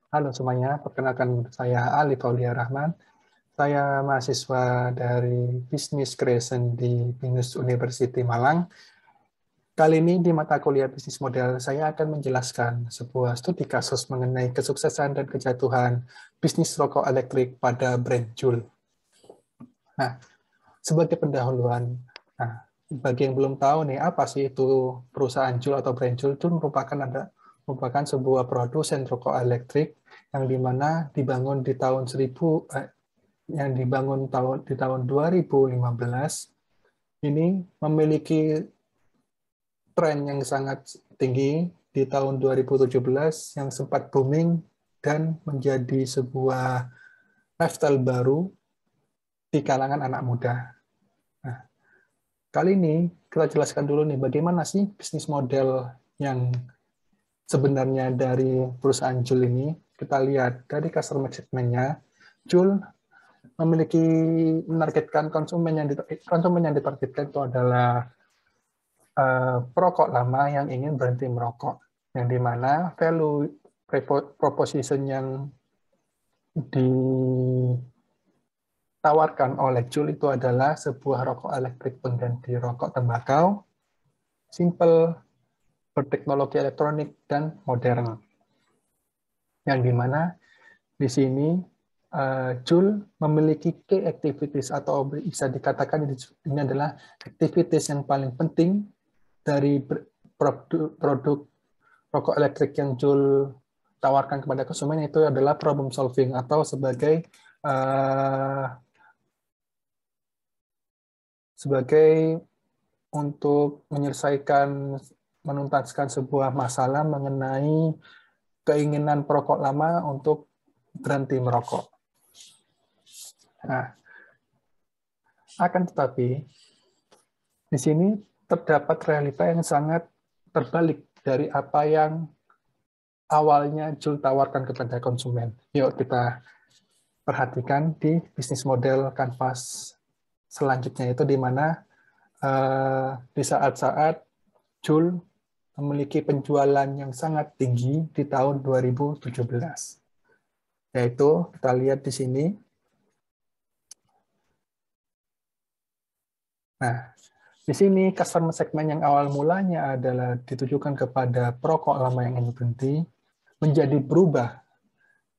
Halo semuanya, perkenalkan saya Ali Faulia Rahman. Saya mahasiswa dari Business Creation di Binus University Malang. Kali ini di mata kuliah bisnis model, saya akan menjelaskan sebuah studi kasus mengenai kesuksesan dan kejatuhan bisnis rokok elektrik pada brand Juul. Nah, sebagai pendahuluan, bagi yang belum tahu nih, apa sih itu perusahaan Juul atau brand Juul? Juul merupakan sebuah produsen rokok elektrik yang dimana dibangun di tahun di tahun 2015. Ini memiliki tren yang sangat tinggi di tahun 2017 yang sempat booming dan menjadi sebuah lifestyle baru di kalangan anak muda. Nah, kali ini kita jelaskan dulu nih bagaimana sih bisnis model yang sebenarnya dari perusahaan Juul ini. Kita lihat dari customer segment-nya, Juul memiliki menargetkan konsumen yang ditargetkan itu adalah perokok lama yang ingin berhenti merokok, yang dimana value proposition yang ditawarkan oleh Juul itu adalah sebuah rokok elektrik pengganti rokok tembakau, simple, berteknologi elektronik, dan modern. Yang dimana di sini Juul memiliki key activities atau bisa dikatakan ini adalah activities yang paling penting dari produk rokok elektrik yang Juul tawarkan kepada konsumen, itu adalah problem solving atau sebagai untuk menuntaskan sebuah masalah mengenai keinginan perokok lama untuk berhenti merokok. Nah, akan tetapi di sini terdapat realita yang sangat terbalik dari apa yang awalnya Juul tawarkan kepada konsumen. Yuk kita perhatikan di bisnis model kanvas selanjutnya, itu di mana di saat-saat Juul memiliki penjualan yang sangat tinggi di tahun 2017. Yaitu kita lihat di sini. Nah, di sini customer segment yang awal mulanya adalah ditujukan kepada perokok lama yang ingin berhenti menjadi berubah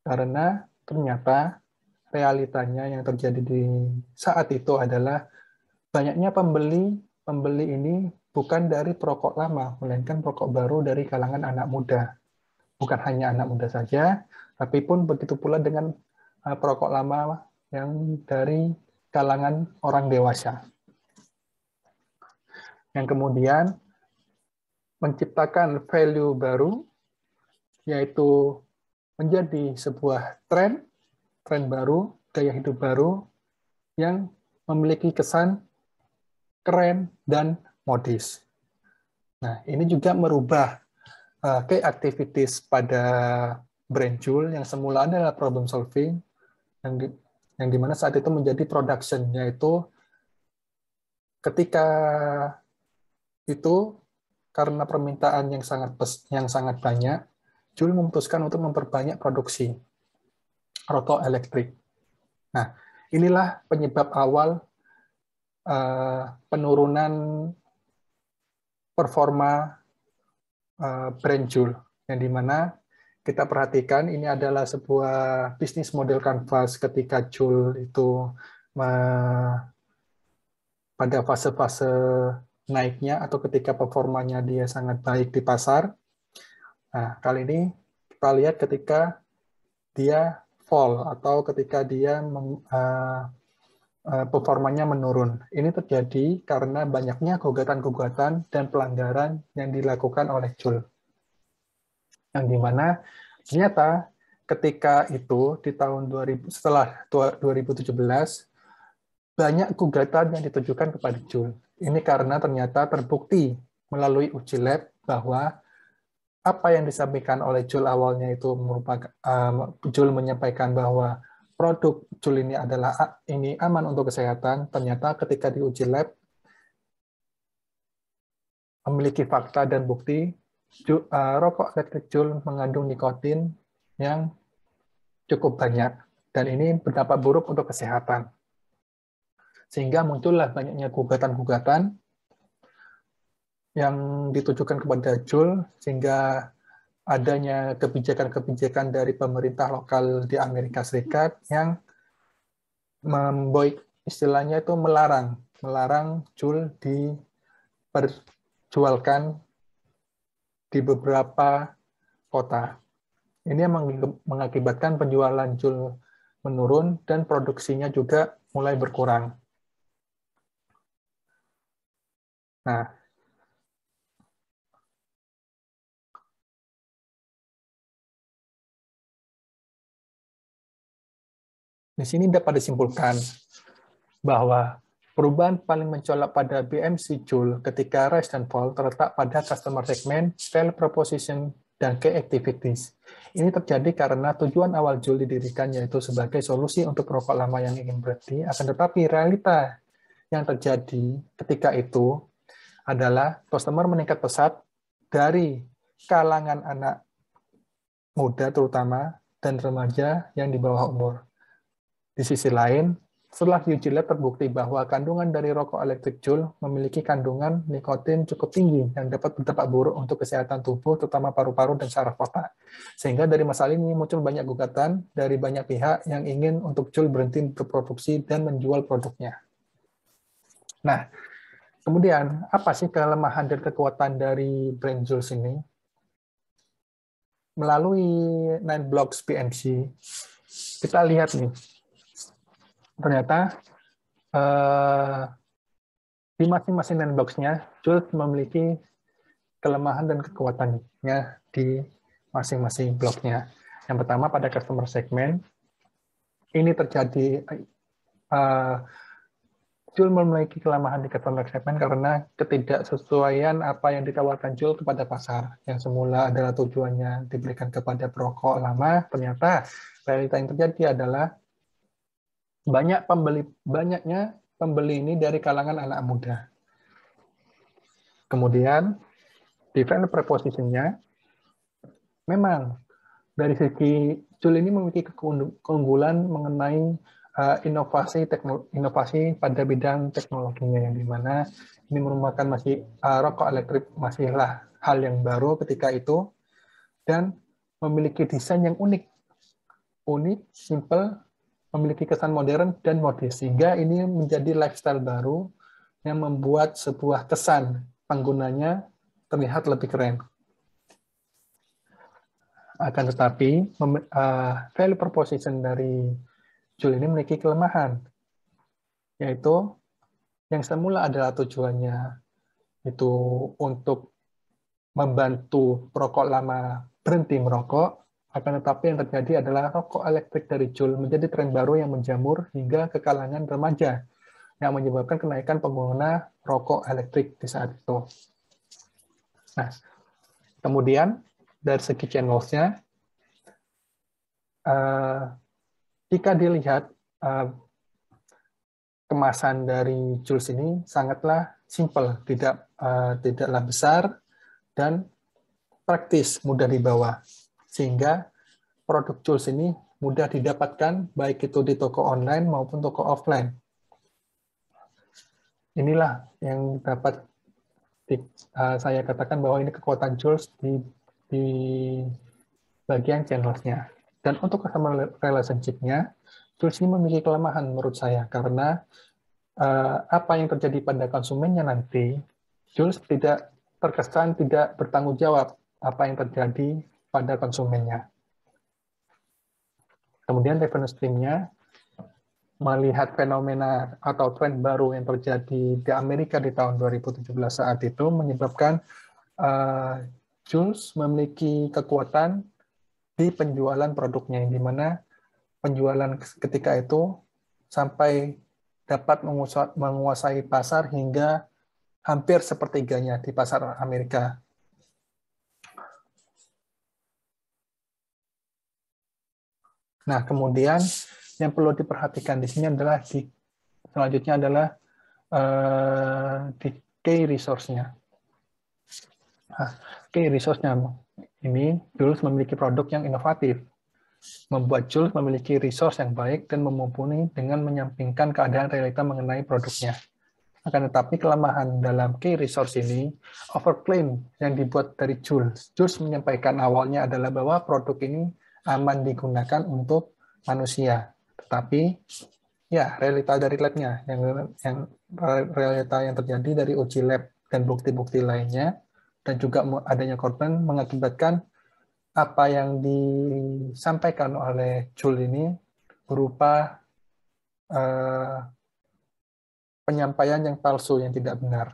karena ternyata realitanya yang terjadi di saat itu adalah banyaknya pembeli ini bukan dari perokok lama, melainkan perokok baru dari kalangan anak muda. Bukan hanya anak muda saja, tapi pun begitu pula dengan perokok lama yang dari kalangan orang dewasa. Yang kemudian menciptakan value baru, yaitu menjadi sebuah tren baru, gaya hidup baru yang memiliki kesan keren dan modis. Nah, ini juga merubah key activities pada brand Juul yang semula adalah problem solving, yang dimana saat itu menjadi production, yaitu ketika itu karena permintaan yang sangat banyak, Juul memutuskan untuk memperbanyak produksi rokok elektrik. Nah, inilah penyebab awal penurunan performa brand Juul, yang dimana kita perhatikan ini adalah sebuah bisnis model kanvas ketika Juul itu pada fase-fase naiknya atau ketika performanya dia sangat baik di pasar. Nah, kali ini kita lihat ketika dia fall atau ketika dia performanya menurun. Ini terjadi karena banyaknya gugatan-gugatan dan pelanggaran yang dilakukan oleh Juul. Yang dimana ternyata ketika itu di tahun 2000, setelah 2017, banyak gugatan yang ditujukan kepada Juul. Ini karena ternyata terbukti melalui uji lab bahwa apa yang disampaikan oleh Juul awalnya itu merupakan Juul menyampaikan bahwa produk Juul ini adalah aman untuk kesehatan. Ternyata ketika diuji lab memiliki fakta dan bukti rokok elektrik Juul mengandung nikotin yang cukup banyak, dan ini berdampak buruk untuk kesehatan. Sehingga muncullah banyaknya gugatan-gugatan yang ditujukan kepada Juul, sehingga adanya kebijakan-kebijakan dari pemerintah lokal di Amerika Serikat yang istilahnya itu melarang Juul diperjualkan di beberapa kota. Ini yang mengakibatkan penjualan Juul menurun dan produksinya juga mulai berkurang. Nah, di sini dapat disimpulkan bahwa perubahan paling mencolok pada BMC Joule ketika rise dan fall terletak pada customer segment, value proposition, dan key activities. Ini terjadi karena tujuan awal Joule didirikan yaitu sebagai solusi untuk perokok lama yang ingin berhenti, akan tetapi realita yang terjadi ketika itu adalah customer meningkat pesat dari kalangan anak muda terutama dan remaja yang di bawah umur. Di sisi lain, setelah diuji lab terbukti bahwa kandungan dari rokok elektrik Joule memiliki kandungan nikotin cukup tinggi yang dapat berdampak buruk untuk kesehatan tubuh, terutama paru-paru dan saraf otak. Sehingga dari masalah ini muncul banyak gugatan dari banyak pihak yang ingin untuk Joule berhenti berproduksi dan menjual produknya. Nah, kemudian apa sih kelemahan dan kekuatan dari brand Joule ini? Melalui 9 blocks PMC, kita lihat nih, ternyata di masing-masing 9 blocks-nya, Joule memiliki kelemahan dan kekuatannya di masing-masing bloknya. Yang pertama pada customer segment, ini terjadi Joule memiliki kelemahan di customer segment karena ketidaksesuaian apa yang ditawarkan Joule kepada pasar. Yang semula adalah tujuannya diberikan kepada perokok lama, ternyata realita yang terjadi adalah banyaknya pembeli ini dari kalangan anak muda. Kemudian di value proposition-nya, memang dari segi Joule ini memiliki keunggulan mengenai inovasi pada bidang teknologinya, yang dimana ini merupakan masih rokok elektrik masihlah hal yang baru ketika itu, dan memiliki desain yang unik, simple, memiliki kesan modern dan modis, sehingga ini menjadi lifestyle baru yang membuat sebuah kesan penggunanya terlihat lebih keren. Akan tetapi, value proposition dari Joule ini memiliki kelemahan, yaitu yang semula adalah tujuannya itu untuk membantu perokok lama berhenti merokok, akan tetapi yang terjadi adalah rokok elektrik dari Joule menjadi tren baru yang menjamur hingga ke kalangan remaja, yang menyebabkan kenaikan pengguna rokok elektrik di saat itu. Nah, kemudian dari segi channels-nya, jika dilihat kemasan dari Joule ini sangatlah simple, tidaklah besar dan praktis, mudah dibawa, sehingga produk Joule ini mudah didapatkan baik itu di toko online maupun toko offline. Inilah yang dapat saya katakan bahwa ini kekuatan Joule di bagian channels-nya. Dan untuk customer relationship-nya, Joule ini memiliki kelemahan menurut saya, karena apa yang terjadi pada konsumennya nanti, Joule tidak terkesan tidak bertanggung jawab apa yang terjadi pada konsumennya. Kemudian revenue stream-nya, melihat fenomena atau tren baru yang terjadi di Amerika di tahun 2017 saat itu, menyebabkan Joule memiliki kekuatan di penjualan produknya, di mana penjualan ketika itu sampai dapat menguasai pasar hingga hampir sepertiganya di pasar Amerika. Nah, kemudian yang perlu diperhatikan di sini adalah selanjutnya adalah di key resource-nya. Nah, key resource-nya ini Joule memiliki produk yang inovatif, membuat Jules memiliki resource yang baik dan mumpuni dengan menyampingkan keadaan realita mengenai produknya. Akan tetapi kelemahan dalam key resource ini, overclaim yang dibuat dari Jules. Jules menyampaikan awalnya adalah bahwa produk ini aman digunakan untuk manusia. Tetapi ya realita dari lab-nya, yang realita yang terjadi dari uji lab dan bukti-bukti lainnya, dan juga adanya korban mengakibatkan apa yang disampaikan oleh Jules ini berupa penyampaian yang palsu, yang tidak benar.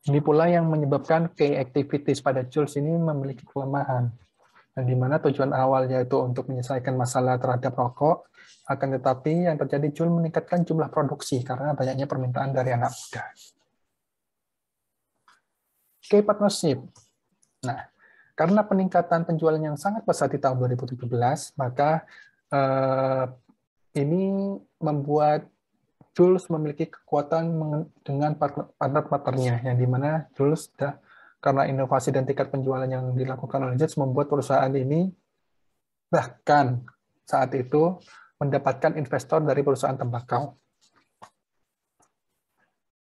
Ini pula yang menyebabkan key activities pada Jules ini memiliki kelemahan, dan di mana tujuan awal yaitu untuk menyelesaikan masalah terhadap rokok, akan tetapi yang terjadi Jules meningkatkan jumlah produksi karena banyaknya permintaan dari anak muda. Key partnership. Nah, karena peningkatan penjualan yang sangat pesat di tahun 2017, maka ini membuat Jules memiliki kekuatan dengan partner-partnernya, yang dimana Jules karena inovasi dan tingkat penjualan yang dilakukan oleh Jules membuat perusahaan ini bahkan saat itu mendapatkan investor dari perusahaan tembakau.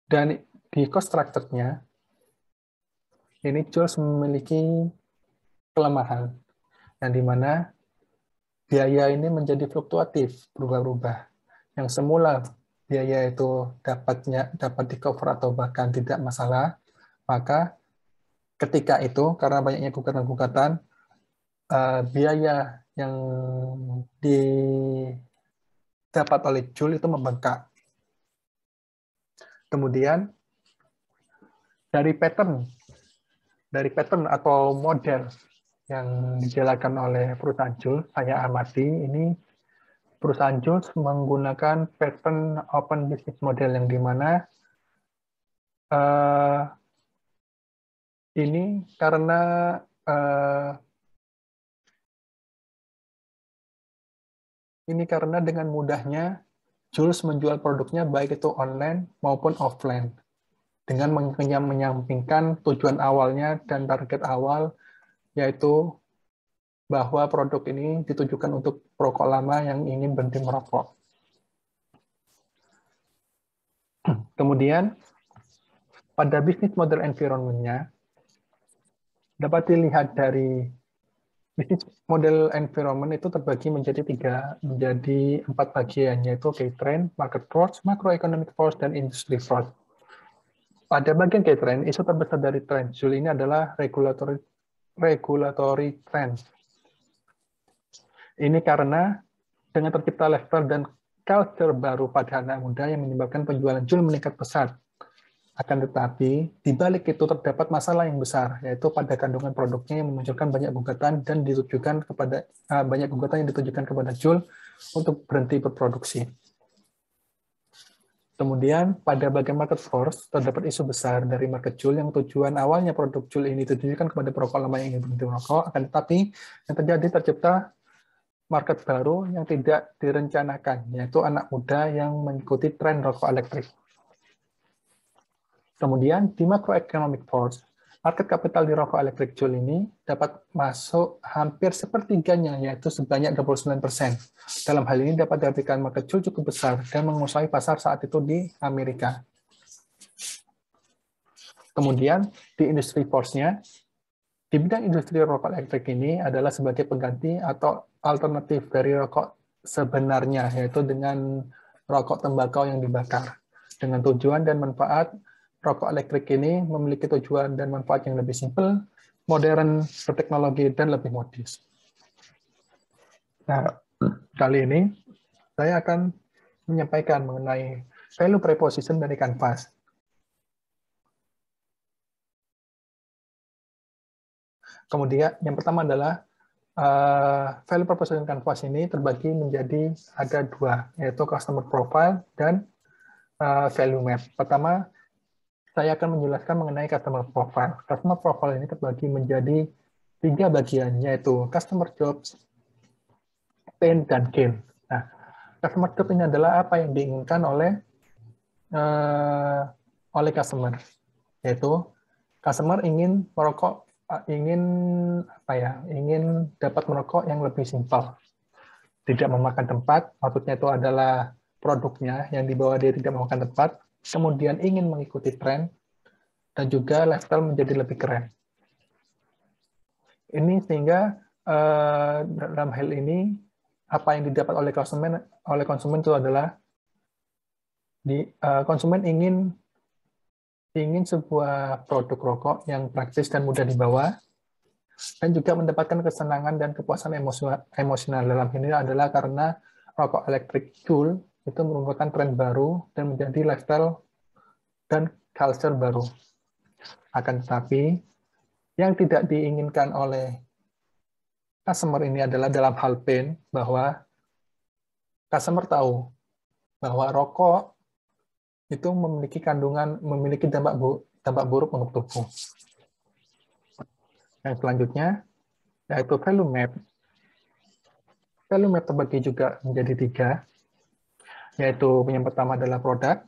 Dan di cost structure-nya, ini Jules memiliki kelemahan, yang dimana biaya ini menjadi fluktuatif, berubah-ubah. Yang semula biaya itu dapat di-cover atau bahkan tidak masalah, maka ketika itu karena banyaknya gugatan-gugatan, biaya yang didapat oleh Jules itu membengkak. Kemudian dari pattern atau model yang dijalankan oleh perusahaan Jules, saya amati ini perusahaan Jules menggunakan pattern open business model, yang dimana ini karena dengan mudahnya Jules menjual produknya baik itu online maupun offline dengan menyampingkan tujuan awalnya dan target awal, yaitu bahwa produk ini ditujukan untuk perokok lama yang ingin berhenti merokok. Kemudian, pada bisnis model environment-nya, dapat dilihat dari bisnis model environment itu terbagi menjadi 4 bagian, yaitu key trend, market force, macroeconomic force, dan industry force. Pada bagian key trend, isu terbesar dari trend Jules ini adalah regulatory trend. Ini karena dengan tercipta lifestyle dan culture baru pada anak muda yang menyebabkan penjualan Jules meningkat pesat. Akan tetapi, di balik itu terdapat masalah yang besar, yaitu pada kandungan produknya yang memunculkan banyak gugatan yang ditujukan kepada Jules untuk berhenti berproduksi. Kemudian, pada bagian market force, terdapat isu besar dari market Jules yang tujuan awalnya produk Jules ini ditujukan kepada perokok lama yang ingin berhenti merokok, akan tetapi yang tercipta market baru yang tidak direncanakan, yaitu anak muda yang mengikuti tren rokok elektrik. Kemudian, di macroeconomic force, market kapital di rokok elektrik Jules ini dapat masuk hampir sepertiganya, yaitu sebanyak 29%. Dalam hal ini dapat diartikan market Jules cukup besar dan menguasai pasar saat itu di Amerika. Kemudian, di industry force-nya, di bidang industri rokok elektrik ini adalah sebagai pengganti atau alternatif dari rokok sebenarnya, yaitu dengan rokok tembakau yang dibakar. Dengan tujuan dan manfaat, rokok elektrik ini memiliki tujuan dan manfaat yang lebih simpel, modern, berteknologi, dan lebih modis. Nah, kali ini saya akan menyampaikan mengenai value proposition dari Canvas. Kemudian, yang pertama adalah value proposition Canvas ini terbagi menjadi ada 2, yaitu customer profile dan value map. Pertama, saya akan menjelaskan mengenai customer profile. Customer profile ini terbagi menjadi 3 bagian, yaitu customer jobs, pain, dan gain. Nah, customer job ini adalah apa yang diinginkan oleh customer, yaitu customer ingin merokok ingin dapat merokok yang lebih simpel, tidak memakan tempat, maksudnya itu adalah produknya yang dibawa dia tidak memakan tempat, kemudian ingin mengikuti tren, dan juga lifestyle menjadi lebih keren. Ini sehingga dalam hal ini apa yang didapat oleh konsumen itu adalah konsumen ingin sebuah produk rokok yang praktis dan mudah dibawa, dan juga mendapatkan kesenangan dan kepuasan emosional. Dalam ini adalah karena rokok elektrik Juul itu merupakan tren baru dan menjadi lifestyle dan culture baru. Akan tetapi, yang tidak diinginkan oleh customer ini adalah dalam hal pain, bahwa customer tahu bahwa rokok itu memiliki dampak buruk untuk tubuh. Yang selanjutnya yaitu value map. Value map terbagi juga menjadi 3, yaitu yang pertama adalah produk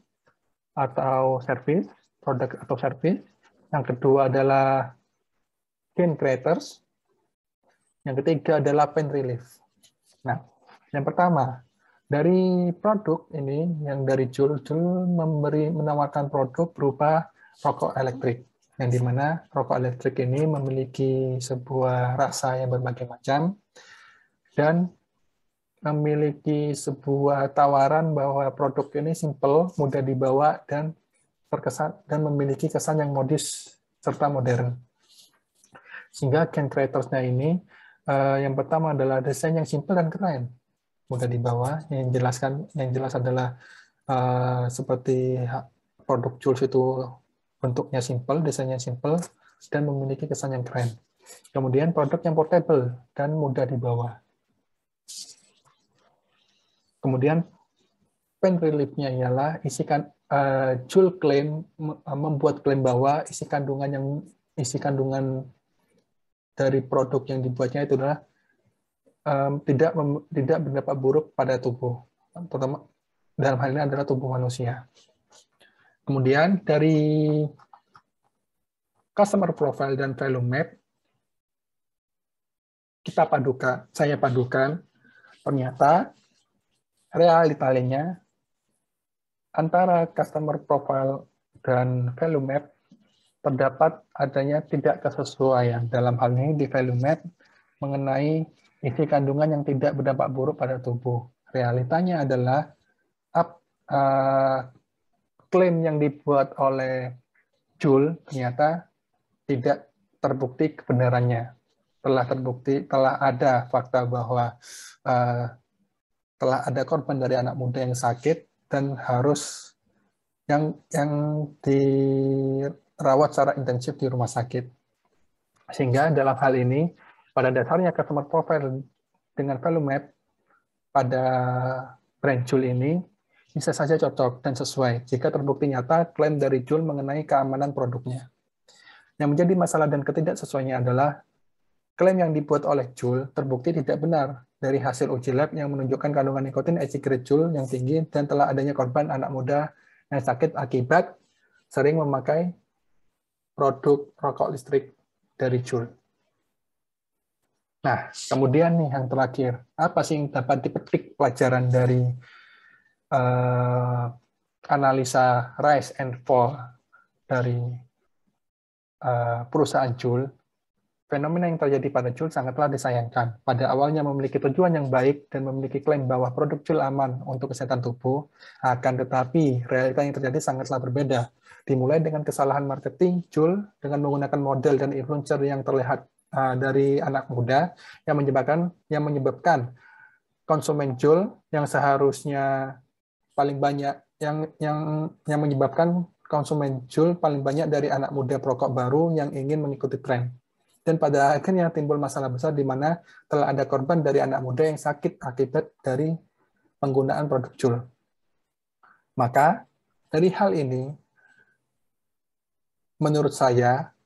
atau service, Yang kedua adalah gain creators. Yang ketiga adalah pain relief. Nah, yang pertama, dari produk ini, yang dari Juul menawarkan produk berupa rokok elektrik, yang dimana rokok elektrik ini memiliki sebuah rasa yang berbagai macam, dan memiliki sebuah tawaran bahwa produk ini simple, mudah dibawa, dan memiliki kesan yang modis serta modern. Sehingga gain creators-nya ini, yang pertama adalah desain yang simple dan keren, mudah dibawa. Yang jelas adalah seperti produk Juul itu bentuknya simple, desainnya simple, dan memiliki kesan yang keren. Kemudian produk yang portable dan mudah dibawa. Kemudian pain relief-nya ialah Juul membuat klaim bahwa isi kandungan dari produk yang dibuatnya itu adalah tidak berdampak buruk pada tubuh, terutama dalam hal ini adalah tubuh manusia. Kemudian dari customer profile dan value map, saya padukan, ternyata realitanya antara customer profile dan value map terdapat adanya tidak kesesuaian. Dalam hal ini di value map mengenai isi kandungan yang tidak berdampak buruk pada tubuh. Realitanya adalah klaim yang dibuat oleh Juul ternyata tidak terbukti kebenarannya. Telah ada fakta bahwa telah ada korban dari anak muda yang sakit dan harus yang dirawat secara intensif di rumah sakit. Sehingga dalam hal ini, pada dasarnya customer profile dengan value map pada brand Juul ini bisa saja cocok dan sesuai jika terbukti nyata klaim dari Juul mengenai keamanan produknya. Yang menjadi masalah dan ketidaksesuaiannya adalah klaim yang dibuat oleh Juul terbukti tidak benar dari hasil uji lab yang menunjukkan kandungan nikotin e-cigarette Juul yang tinggi dan telah adanya korban anak muda yang sakit akibat sering memakai produk rokok listrik dari Juul. Nah, kemudian nih yang terakhir, apa sih yang dapat dipetik pelajaran dari analisa rise and fall dari perusahaan Juul? Fenomena yang terjadi pada Juul sangatlah disayangkan. Pada awalnya memiliki tujuan yang baik dan memiliki klaim bahwa produk Juul aman untuk kesehatan tubuh, akan tetapi realita yang terjadi sangatlah berbeda. Dimulai dengan kesalahan marketing Juul dengan menggunakan model dan influencer yang terlihat dari anak muda yang menyebabkan konsumen Juul yang seharusnya paling banyak yang menyebabkan konsumen Juul paling banyak dari anak muda perokok baru yang ingin mengikuti tren. Dan pada akhirnya timbul masalah besar di mana telah ada korban dari anak muda yang sakit akibat dari penggunaan produk Juul. Maka dari hal ini, menurut saya,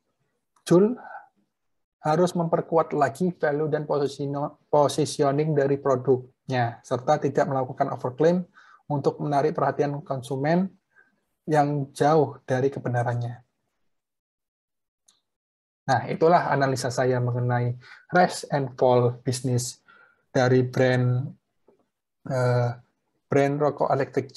Juul harus memperkuat lagi value dan positioning dari produknya, serta tidak melakukan overclaim untuk menarik perhatian konsumen yang jauh dari kebenarannya. Nah, itulah analisa saya mengenai rise and fall bisnis dari brand rokok elektrik